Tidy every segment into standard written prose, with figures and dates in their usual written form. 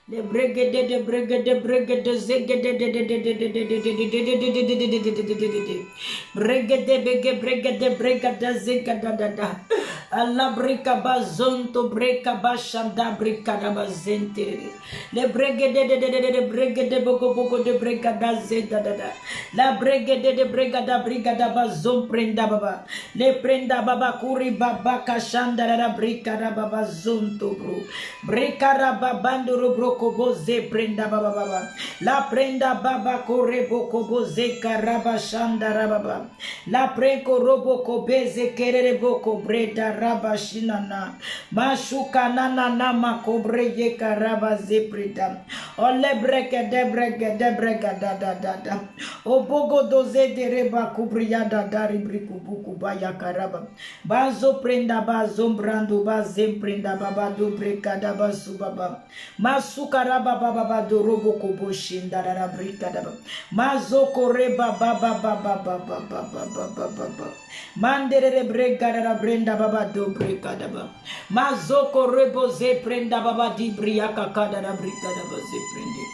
Le bregede de bregede bregede zegede de bregede bege bregede bregada zegada da. Allah brika bazonto breka bashanda brika da bazente. Le bregede de bregede bogo bogo de bregada zeda da. La bregede de bregada brigada bazon prenda baba. Le prenda baba kuri baba kashanda da brika da baba zonto bro. Breka da babando bro koboze prenda baba baba. La prenda baba kore boko boze karaba shanda rababa. La preko robo kobeze kerere boko breda raba shinana. Mashuka nana nama kobre ye karaba zepreda. Ole breke de brega da da da da. Obogo doze de reba kubriya da da ribriku buku baya karaba. Bazo prenda bazo brando bazem prenda baba do breka da basu baba. Masukara baba baba do robo kobo shinda da brika da baba. Mazoko reba baba baba baba baba baba baba. Mandere brega da brenda baba do breka da baba. Mazoko rebo ze prenda baba di briaka kada da brika da baba ze prende.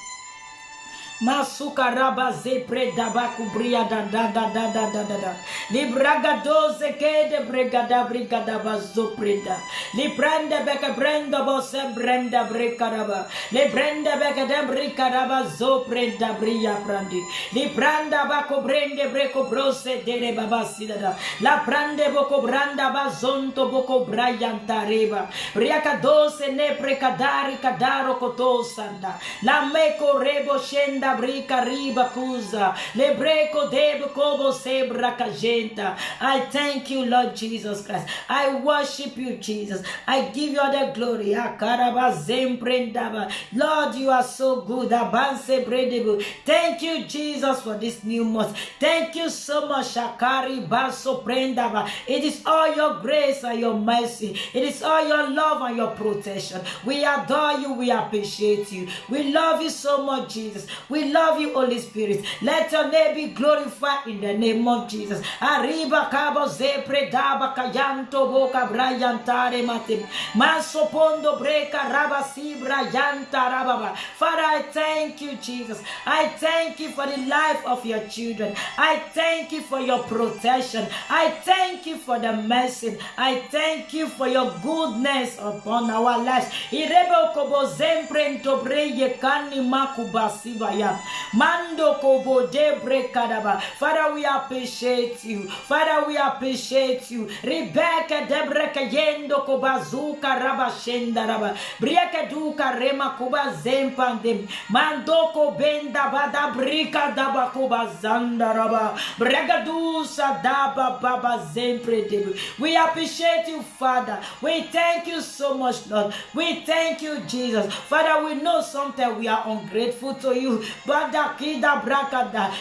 Masuka raba ze preda baku bria da da da da da da da da. Libraga doze kede brigada brigada bazo preda. Libranda beka brenda bose brenda brekaraba. Libranda beka dem brikaraba zo preda bria prandi. Libranda bako brende breko brose dere baba sidada. La prande boko branda bazonto boko brayan tareba. Briaka dose ne prekadari kadaro kotosanda. La meko rebo shenda brika riba kuza le breko debo kobo sebra kajenta. I thank you, Lord Jesus Christ. I worship you, Jesus. I give you all the glory. Akaraba zemprendaba. Lord, you are so good. Abanse bredebo. Thank you, Jesus, for this new month. Thank you so much. Shakari baso prendaba. It is all your grace and your mercy. It is all your love and your protection. We adore you. We appreciate you. We love you so much, Jesus. We love you, Holy Spirit. Let your name be glorified in the name of Jesus. Arriba cabo zepre daba kayanto boca brayantare mate. Maso pondo breca rabasibra yanta rababa. Father, I thank you, Jesus. I thank you for the life of your children. I thank you for your protection. I thank you for the mercy. I thank you for your goodness upon our lives. Irebo kobo zemprento breye kani makubasiva ya. Mando kobo debre kadaba. Father, we appreciate you. Father, we appreciate you. Rebecca debreka yendo kobazuka raba shenda raba. Brieke duka rema koba zempande. Mandoko benda bada brika daba koba zanda raba. Brega dusa daba baba zempre debu. We appreciate you, Father. We thank you so much, Lord. We thank you, Jesus. Father, we know sometimes we are ungrateful to you, but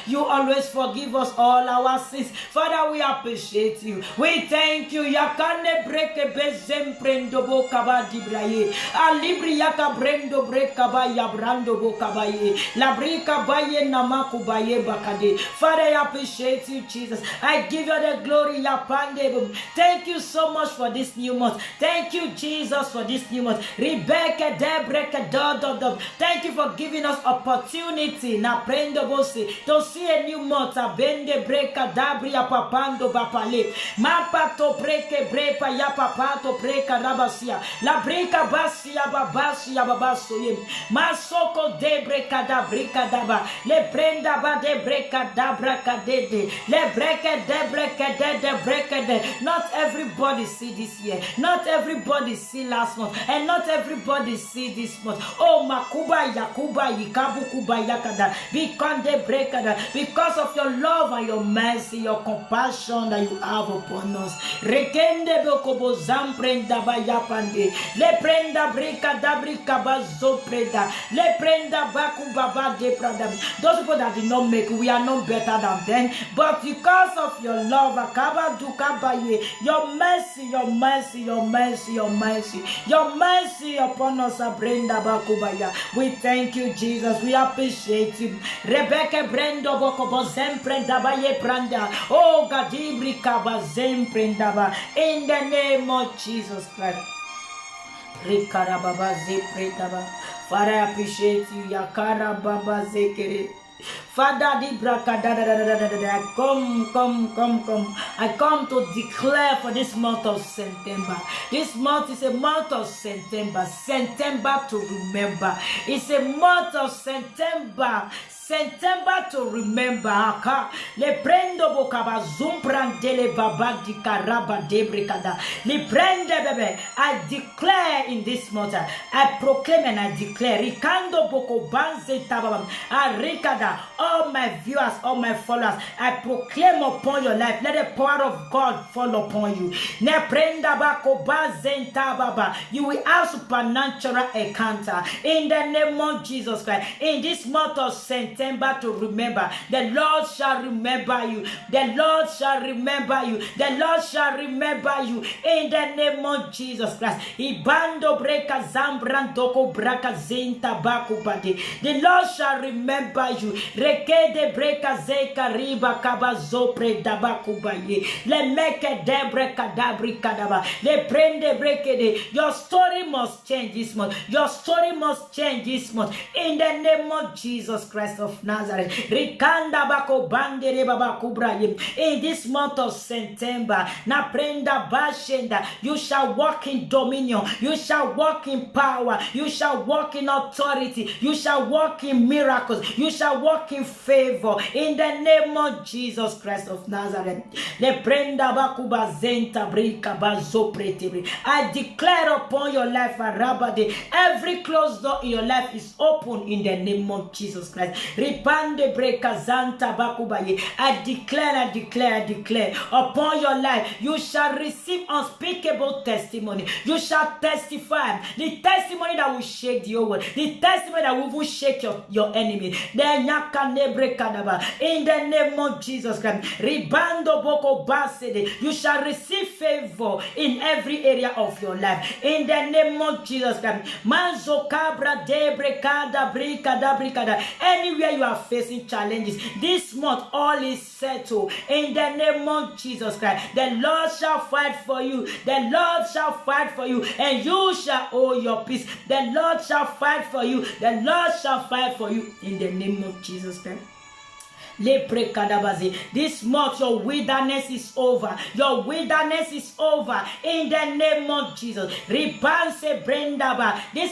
you always forgive us all our sins. Father, we appreciate you. We thank you. Yakane breke bezem prendo bokaba dibraye. Alibri yaka brendo brekaba yabrando bokabaye. Labrika baye namaku baye bakade. Father, I appreciate you, Jesus. I give you the glory. Yapande. Thank you so much for this new month. Thank you, Jesus, for this new month. Rebecca debreke do. Thank you for giving us opportunity na prendo bosi to see a new month. Bende breka dabri ya papando bapale mapa to breke brepa ya papato breka rabasia la breka basia babasi ya babaso ye masoko de breka da breka daba le prenda ba de breka da breka de le breke de breka de. Not everybody see this year, not everybody see last month, and not everybody see this month. Oh makuba yakuba yikabu kuba yakada because of your love and your mercy, your compassion that you have upon us. Rekende bokobo zamprenda bayapande le prenda breka da breka bazo preda le prenda baku baba de prada. Those people that did not make, we are not better than them, but because of your love, akaba dukabaye, your mercy, your mercy, your mercy, your mercy, your mercy upon us, brenda bakubaya. We thank you, Jesus. We appreciate you. Rebecca Brendo Bokobo Zemprenda Baye Pranda. Oh Gadibri Kaba Zemprenda. In the name of Jesus Christ. Father, I appreciate you. Yakara Baba Zekere. Father, I come. I come to declare for this month of September. This month is a month of September. September to remember. It's a month of September. September to remember. Le prendo bokaba zumbrandele baba di karaba debrekada. Le prende bebe. I declare in this month. I proclaim and I declare. Rikando boko banze tababam. Arikada. All my viewers, all my followers, I proclaim upon your life. Let the power of God fall upon you. Ne prenda bako banze tababa. You will have supernatural encounter in the name of Jesus Christ. In this month of September to remember, the Lord shall remember you. The Lord shall remember you. The Lord shall remember you in the name of Jesus Christ. Ibando breka zambrandoko braka zinta baku bade. The Lord shall remember you. Rekede breka zeka riba kabazo pre dabaku baye. Le meke debre kadabri kadaba. Le prende brekede. Your story must change this month. Your story must change this month in the name of Jesus Christ of Nazareth. Rikanda bako bandere baba kubrayim. In this month of September, na prenda bashenda, you shall walk in dominion, you shall walk in power, you shall walk in authority, you shall walk in miracles, you shall walk in favor in the name of Jesus Christ of Nazareth. Le prenda bakuba zenta brika bazo pretibri. I declare upon your life, Arabade, every closed door in your life is open in the name of Jesus Christ. Ripande breka zanta bakubaye. I declare upon your life, you shall receive unspeakable testimony. You shall testify the testimony that will shake the world, the testimony that will shake your enemy. In the name of Jesus Christ, Ribando boko basede, you shall receive favor in every area of your life. In the name of Jesus Christ, manzo cabra debrekada brikada brikada. Anywhere you are facing challenges this month, all is settled. In the name of Jesus Christ, the Lord shall fight for you. The Lord shall fight for you, and you shall hold your peace. The Lord shall fight for you. The Lord shall fight for you. In the name of Jesus Christ. This month your wilderness is over. Your wilderness is over in the name of Jesus. This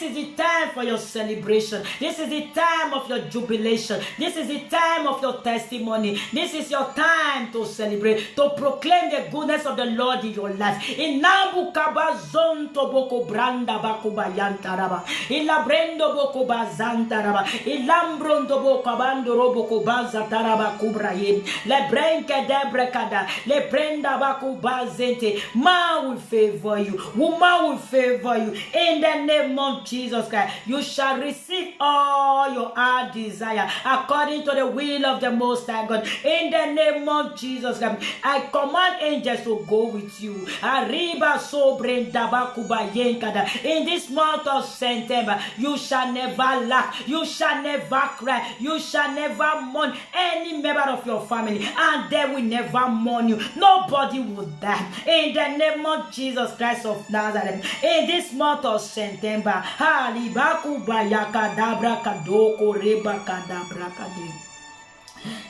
is the time for your celebration. This is the time of your jubilation. This is the time of your testimony. This is your time to celebrate, to proclaim the goodness of the Lord in your life. In Nabu Kabazon Toboko Branda Bakubayantaraba. In Labrendo Boko Bazantaraba. In Lambrondo Bokabando Roboko Bazataraba. Le brenke debrekada, le prenda bakubazente. Man will favor you, woman will favor you. In the name of Jesus Christ, you shall receive all your heart desire according to the will of the Most High God. In the name of Jesus Christ, I command angels to go with you. Arriba so brenda bakubayenkada. In this month of September, you shall never lack, you shall never cry, you shall never mourn any member of your family, and they will never mourn you. Nobody will die. In the name of Jesus Christ of Nazareth, in this month of September, Halibaku Bayaka Dabra Kadoko Reba Kadabra Kadi.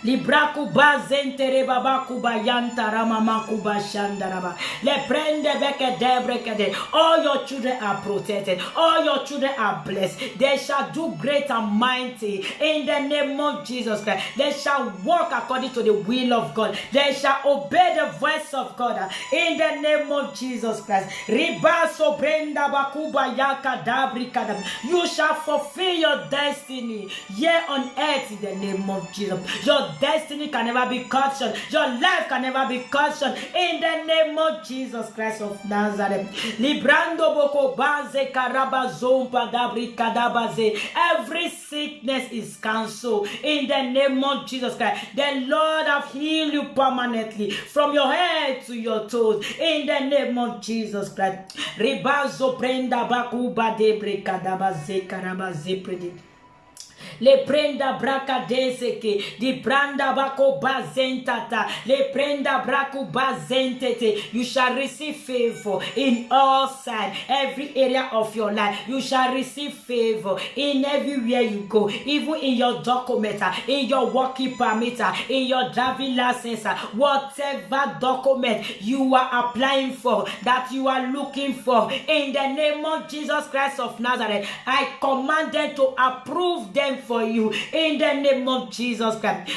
Libraku bazentere babaku bayanta ramamaku bashandaraba. Le prende beke debrekede. All your children are protected. All your children are blessed. They shall do great and mighty in the name of Jesus Christ. They shall walk according to the will of God. They shall obey the voice of God in the name of Jesus Christ. Ribaso brenda bakuba yaka dabrikada. You shall fulfill your destiny here on earth in the name of Jesus. Your destiny can never be cut short. Your life can never be cut short in the name of Jesus Christ of Nazareth. Librando boko baze karaba zompa dabri kadabaze. Every sickness is cancelled in the name of Jesus Christ. The Lord have healed you permanently from your head to your toes in the name of Jesus Christ. Ribazo prenda bakuba debre kadabaze karabaze predi. Le prenda braka deseke. Di branda bako bazentata. Le prenda braku bazentete. You shall receive favor in all sides, every area of your life. You shall receive favor in everywhere you go, even in your document, in your working permit, in your driving license, whatever document you are applying for, that you are looking for, in the name of Jesus Christ of Nazareth, I command them to approve them for you in the name of Jesus Christ.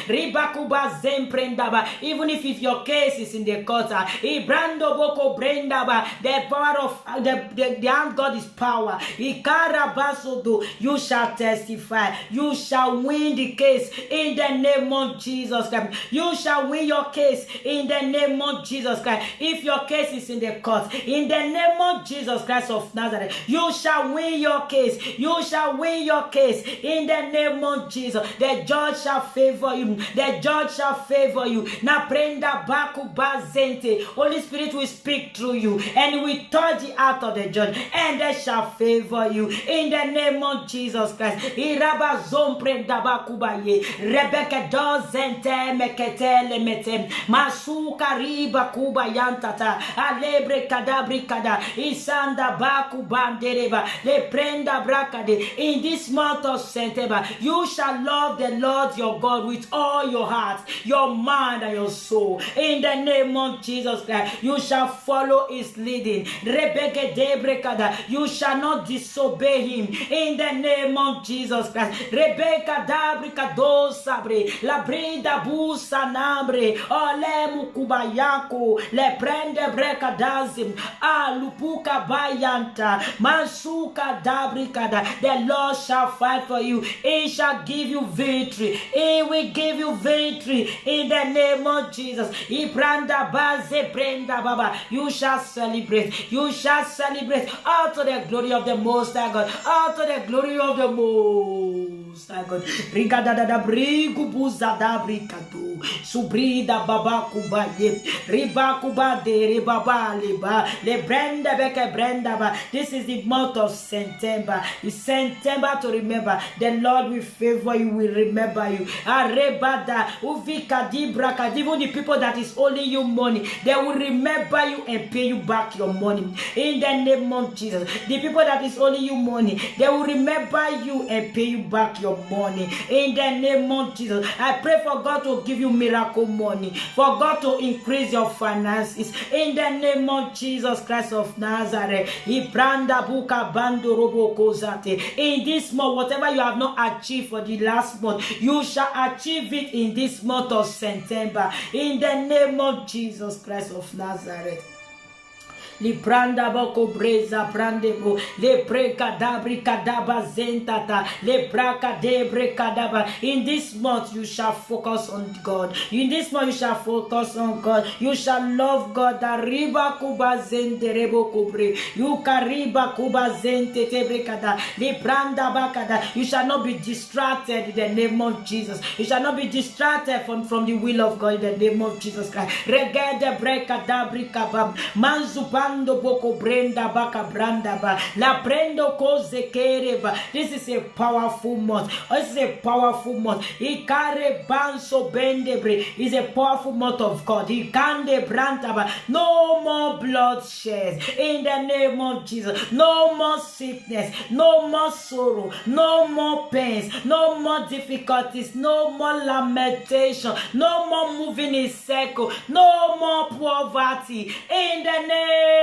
Even if your case is in the court, the power of the hand God is power. You shall testify. You shall win the case in the name of Jesus Christ. You shall win your case in the name of Jesus Christ. If your case is in the court, in the name of Jesus Christ of Nazareth, you shall win your case. You shall win your case in the name of Jesus. The judge shall favor you. The judge shall favor you. Na prenda baku bazente. Holy Spirit will speak through you and will touch the heart of the judge, and they shall favor you in the name of Jesus Christ. Iraba zompre dabakubaye. Rebecca dozente meketele metem. Masuka riba kuba yantata. Alebre kadabri kada. Isanda baku bandereba. Le prenda brakade. In this month of September, you shall love the Lord your God with all your heart, your mind, and your soul. In the name of Jesus Christ, you shall follow his leading. Rebecca debrekada. You shall not disobey him. In the name of Jesus Christ. Rebecca dabrikado sabre. La brida busa nambre. Ole mukubayako. Le prende brekadazim. Alupuka bayanta. Mansuka dabrikada. The Lord shall fight for you. He shall give you victory. He will give you victory in the name of Jesus. Ibranda baze brenda baba. You shall celebrate. You shall celebrate all to the glory of the Most High God. All to the glory of the Most High God. Rigada da brigu buza da brikatu. Subrida baba kubaye. Riba kubade ribaba liba. Le brenda beke brenda ba. This is the month of September. It's September to remember. The Lord will favor you, will remember you. Arebada uvika dibraka. Even the people that is owing you money, they will remember you and pay you back your money. In the name of Jesus. The people that is owing you money, they will remember you and pay you back your money. In the name of Jesus. I pray for God to give you miracle money, for God to increase your finances. In the name of Jesus Christ of Nazareth. In this month, whatever you have not achieved for the last month, you shall achieve it in this month of September. In the name of Jesus Christ of Nazareth. Li pranda boko breza prandebo le preka dabri kadaba zentata le braka debre kadaba. In this month you shall focus on God. In this month you shall focus on God. You shall love God. Riba kuba zente rebo kubre. You kariba kuba zente tebre kada le pranda bakada. You shall not be distracted in the name of Jesus. You shall not be distracted from the will of God in the name of Jesus Christ. Regede breka dabri kabam manzupan. Boko brenda baka branda ba la prendo koze kereba. This is a powerful month. This is a powerful month. Ikare banso bendebre is a powerful month of God. Ikande branda ba. No more bloodshed in the name of Jesus. No more sickness. No more sorrow. No more pains. No more difficulties. No more lamentation. No more moving in circle. No more poverty in the name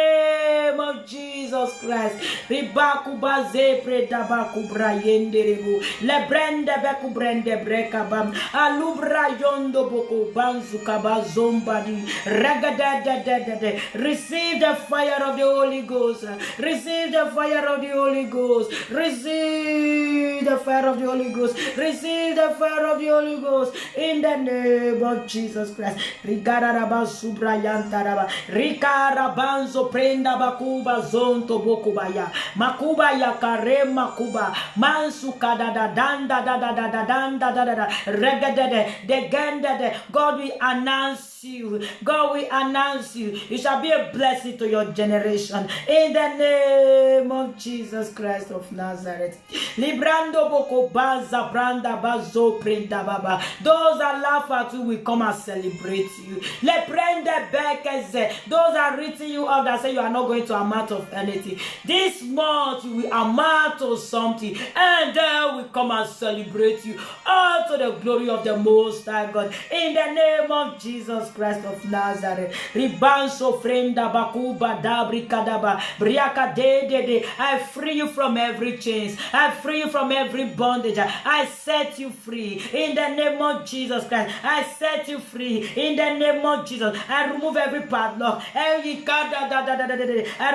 of Jesus Christ. Ribaku baze predabaku brayende rebu. Le brende beku brende brekabam. Alubra yondo boko banzu kabazombadi. Ragadadadadade. Receive the fire of the Holy Ghost. Receive the fire of the Holy Ghost. Receive the fire of the Holy Ghost. Receive the fire of the Holy Ghost in the name of Jesus Christ. Rigaraba subrayantaraba. Rikarabanzo prenda bakuba zonto bokubaya. Makubaya kare makuba. Mansu kadada danda da da da da danda da da da. Regadede de ganda de. God will announce you. God, we announce you. You shall be a blessing to your generation. In the name of Jesus Christ of Nazareth. Librando boko baza branda bazo prenda baba. Those that laugh at you will come and celebrate you. Le prende bekeze. Those that written you up that say you are not going to amount of anything. This month you will amount to something, and then we come and celebrate you. All to the glory of the Most High God. In the name of Jesus Christ of Nazareth. Ribanso frenda bakuba dabri kadaba briaka de. I free you from every chains. I free you from every bondage. I set you free. In the name of Jesus Christ. I set you free. In the name of Jesus. I remove every padlock. I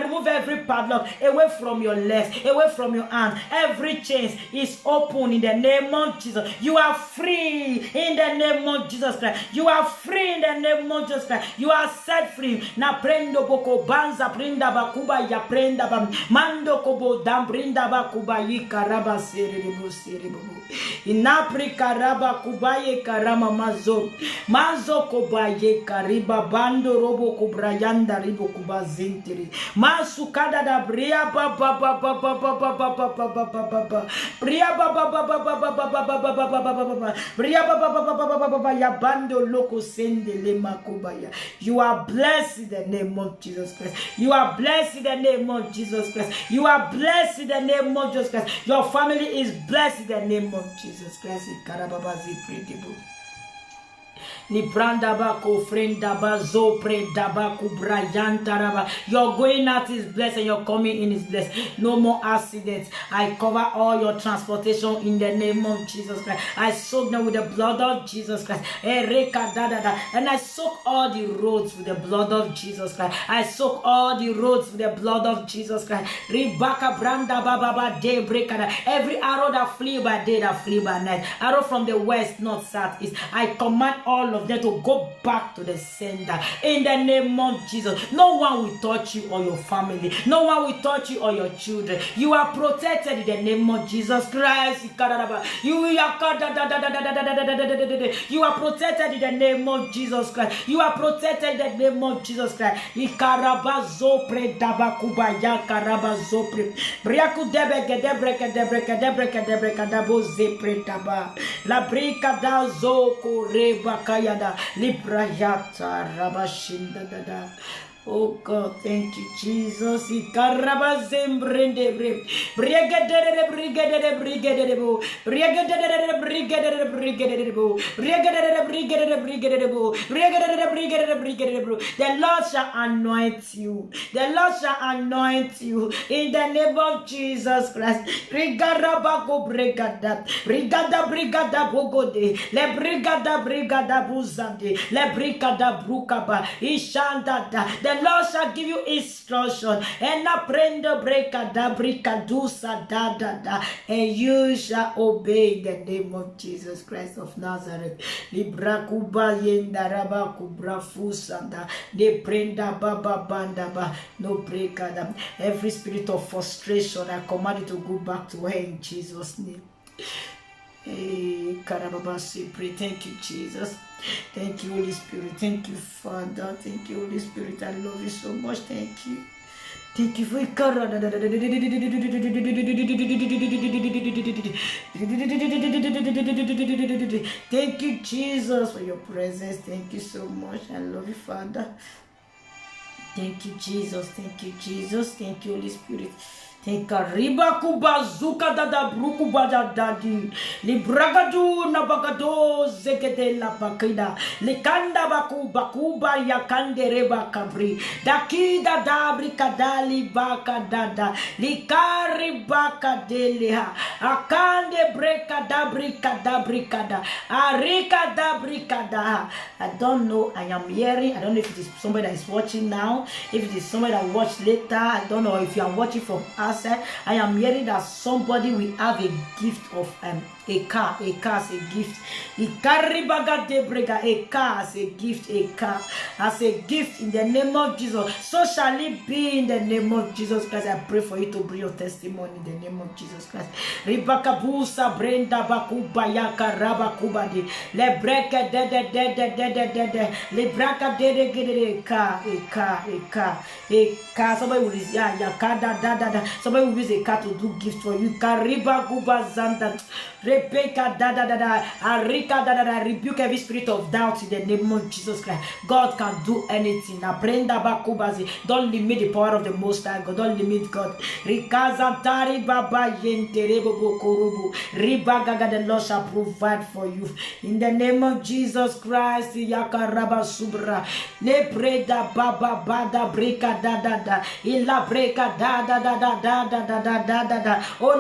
remove every padlock away from your legs, away from your hands. Every chain is open in the name of Jesus. You are free in the name of Jesus Christ. You are free in the name of Jesus Christ. You are set free. Na prendo boko banza prinda bakuba ya prenda bam mando kobo dam prinda bakuba yi karaba seribu. Inapri karaba kubaye karama mazo kobaye kariba bando robo kubrayanda ribo kubazintiri masukada da bria baba bria baba ya bando loko sende le makubaya. You are blessed in the name of Jesus Christ. You are blessed in the name of Jesus Christ. You are blessed in the name of Jesus Christ. Your family is blessed in the name of Jesus Christ. Karababazi predibu. Librandaba ko friendaba zo predaba kubrayantaraba. Your going out is blessed and your coming in is blessed. No more accidents. I cover all your transportation in the name of Jesus Christ. I soak them with the blood of Jesus Christ. And I soak all the roads with the blood of Jesus Christ. I soak all the roads with the blood of Jesus Christ. Ribaka branda baba day breaker. Every arrow that flee by day, that flee by night. Arrow from the west, north, south, east. I command all of them to go back to the sender in the name of Jesus. No one will touch you or your family. No one will touch you or your children. You are protected in the name of Jesus Christ. You are protected in the name of Jesus Christ. You are protected in the name of Jesus Christ. Ikarabazo predaba kubaya karabazo pre. Briaku debeke debreke debreke debreke debreke dabo ze predaba. La brika da zo koreba kayada librayata rabashinda dada. Oh God, thank you, Jesus. The Lord shall anoint you. The Lord shall anoint you in the name of Jesus Christ. Rigarabako brigada, brigada brigada bogode, le brigada buzande, le brigada brukaba, ishanda. The Lord shall give you instruction, and aprendo brigada brigadusa da, and you shall obey in the name of Jesus Christ of Nazareth. Libra kuba yenda raba kubra fusanda, de prenda baba banda ba, no brigada. Every spirit of frustration, I command you to go back to her in Jesus' name. Hey, Karababasi, pray. Thank you, Jesus. Thank you, Holy Spirit. Thank you, Father. Thank you, Holy Spirit. I love you so much. Thank you. Thank you for your Thank you, Jesus, for your presence. Thank you so much. I love you, Father. Thank you, Jesus. Thank you, Jesus. Thank you, Holy Spirit. Thank you, riba kubazuka dada bruku bada dadi libragadu na bagado zekete la bakida likanda bakuba yakande reba kabri dakida dabri kadali baka dada likari baka deleha akande breka dabri kada arika dabri kada. I don't know. I am hearing. I don't know if it is somebody that is watching now. If it is somebody that watch later. I don't know if you are watching from us. said, I am hearing that somebody will have a gift of a car as a gift. A car as a gift in the name of Jesus. So shall it be in the name of Jesus Christ. I pray for you to bring your testimony in the name of Jesus Christ. Ribaka busa brenda bakuba yaka raba kubadi le breka de le braka de car. Somebody will use somebody will use a car to do gift for you. Kariba kuba zanta Rebecca Arika I rebuke every spirit of doubt in the name of Jesus Christ. God can do anything. Don't limit the power of the Most High God. Don't limit God. The Lord shall provide for you. In the name of Jesus Christ. Yakaraba Subra. Lebreda Baba Bada Breka Illa Breka Oh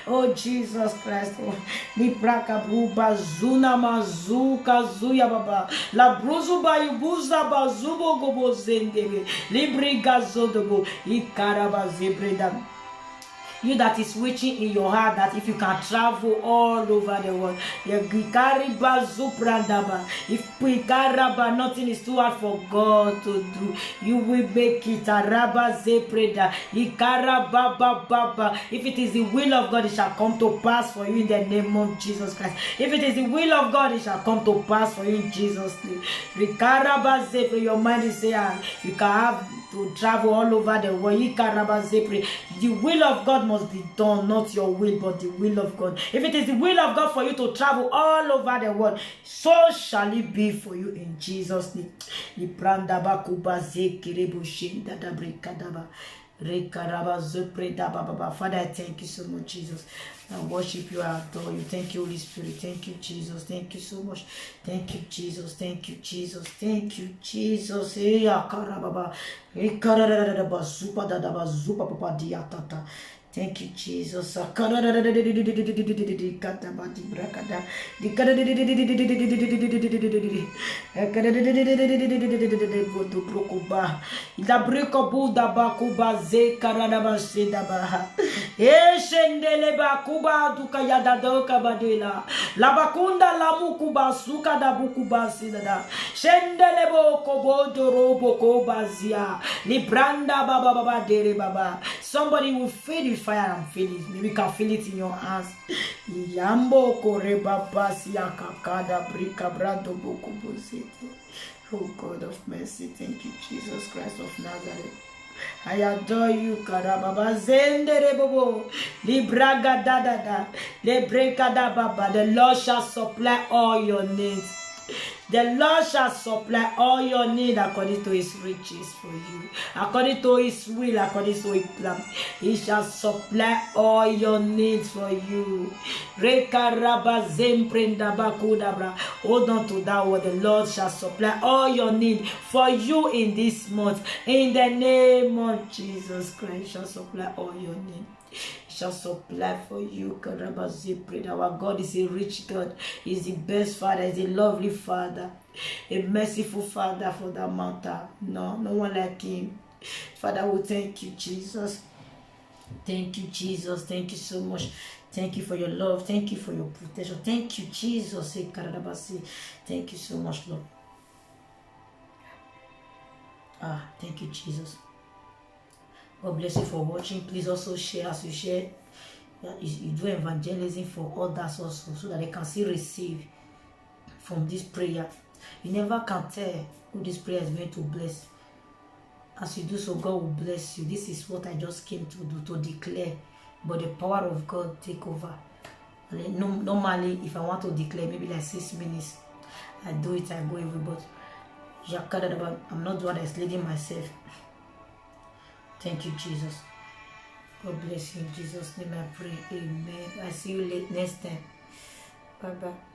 Oh Jesus Christ. Libraka buba zuna mazuka zuya baba. La bruzu bayubuza bazubo gobo zendebe. Libriga zodobo. Ikaraba zebreda. You that is wishing in your heart that if you can travel all over the world, if nothing is too hard for God to do, you will make it. If it is the will of God, it shall come to pass for you in the name of Jesus Christ. If it is the will of God, it shall come to pass for you in Jesus' name. Your mind is saying you can have to travel all over the world. The will of God must be done, not your will, but the will of God. If it is the will of God for you to travel all over the world, so shall it be for you in Jesus' name. Father, I thank you so much, Jesus. I worship you, I adore you. Thank you, Holy Spirit. Thank you, Jesus. Thank you so much. Thank you, Jesus. Thank you, Jesus. Thank you, Jesus. Thank you, Jesus. Somebody will feel the fire and feel it. Maybe you can feel it in your hands. Oh God of mercy, thank you, Jesus Christ of Nazareth. I adore you, Karababa Zendere Bobo, Libraga Dada, Lebreka Baba. The Lord shall supply all your needs. The Lord shall supply all your needs according to his riches for you. According to his will, according to his plan. He shall supply all your needs for you. Hold on to that word. The Lord shall supply all your needs for you in this month. In the name of Jesus Christ, he shall supply all your needs. Shall supply for you. Our God is a rich God. He's the best Father. He's a lovely Father, a merciful Father for that matter. No one like him. Father, we thank you, Jesus. Thank you, Jesus. Thank you so much. Thank you for your love. Thank you for your protection. Thank you, Jesus. Thank you so much, Lord. Thank you, Jesus. God bless you for watching. Please also share as you share. You do evangelism for others also, so that they can still receive from this prayer. You never can tell who this prayer is going to bless. As you do so, God will bless you. This is what I just came to do, to declare. But the power of God take over. Normally, if I want to declare, maybe like 6 minutes, I do it, I go away. But I'm not the one that's leading myself. Thank you, Jesus. God bless you. In Jesus' name I pray. Amen. I see you next time. Bye-bye.